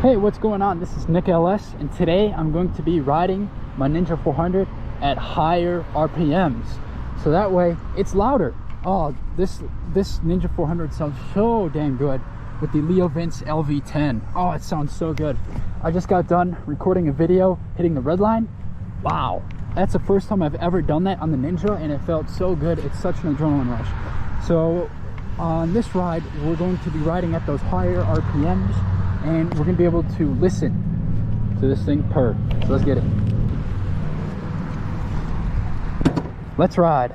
Hey, what's going on? This is Nick LS, and today I'm going to be riding my Ninja 400 at higher RPMs, so that way it's louder. Oh, this Ninja 400 sounds so dang good with the Leo Vince LV10. Oh, it sounds so good. I just got done recording a video hitting the red line. Wow, that's the first time I've ever done that on the Ninja, and it felt so good. It's such an adrenaline rush. So on this ride, we're going to be riding at those higher RPMs, and we're gonna be able to listen to this thing purr. So let's get it. Let's ride.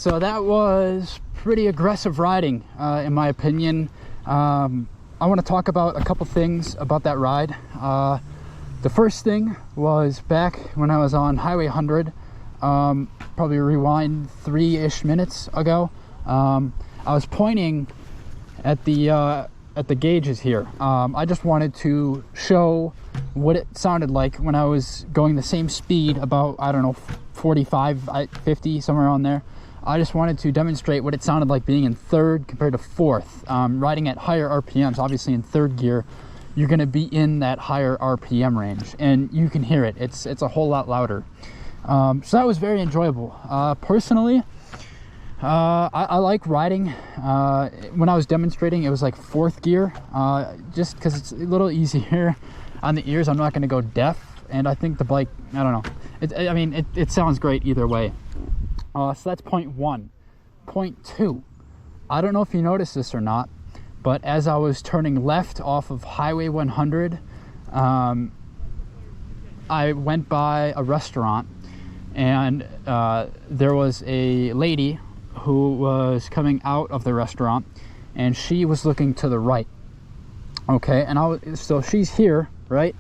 so that was pretty aggressive riding, in my opinion. I want to talk about a couple things about that ride. The first thing was back when I was on Highway 100, probably rewind 3-ish minutes ago. I was pointing at the gauges here. I just wanted to show what it sounded like when I was going the same speed, about, I don't know, 45, 50, somewhere on there. I just wanted to demonstrate what it sounded like being in third compared to fourth. Riding at higher RPMs, obviously in third gear, you're going to be in that higher RPM range, and you can hear it. It's a whole lot louder. So that was very enjoyable. Personally, I like riding. When I was demonstrating, it was like fourth gear, just because it's a little easier on the ears. I'm not going to go deaf, and I think the bike, I don't know. It sounds great either way. So that's point one. Point two, I don't know if you noticed this or not, but as I was turning left off of Highway 100, I went by a restaurant, and there was a lady who was coming out of the restaurant, and she was looking to the right. Okay, and so she's here, right?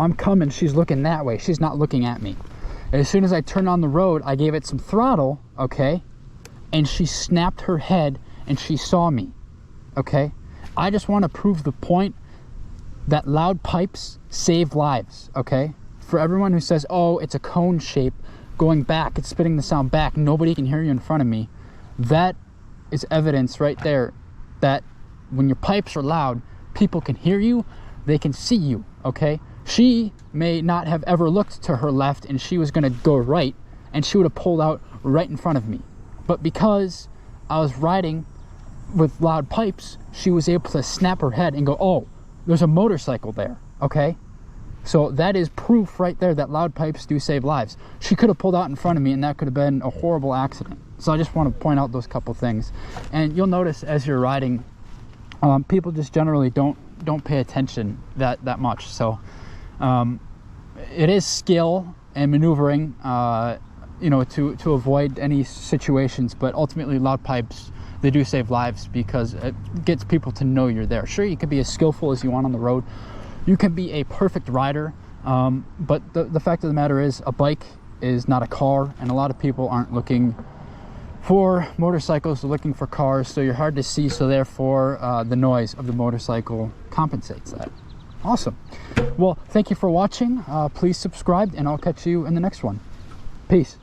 I'm coming, she's looking that way. She's not looking at me. As soon as I turned on the road, I gave it some throttle, okay? And she snapped her head and she saw me, okay? I just want to prove the point that loud pipes save lives, okay? For everyone who says, oh, it's a cone shape going back, it's spitting the sound back, nobody can hear you in front of me. That is evidence right there that when your pipes are loud, people can hear you, they can see you, okay? She may not have ever looked to her left, and she was going to go right, and she would have pulled out right in front of me. But because I was riding with loud pipes, she was able to snap her head and go, oh, there's a motorcycle there, okay? So that is proof right there that loud pipes do save lives. She could have pulled out in front of me, and that could have been a horrible accident. So I just want to point out those couple things. And you'll notice as you're riding, people just generally don't pay attention that much. So it is skill and maneuvering, to avoid any situations, but ultimately loud pipes, they do save lives because it gets people to know you're there. Sure, you can be as skillful as you want on the road, you can be a perfect rider, but the fact of the matter is, a bike is not a car, and a lot of people aren't looking for motorcycles, they're looking for cars, so you're hard to see, so therefore the noise of the motorcycle compensates that. Awesome. Well, thank you for watching. Please subscribe, and I'll catch you in the next one. Peace.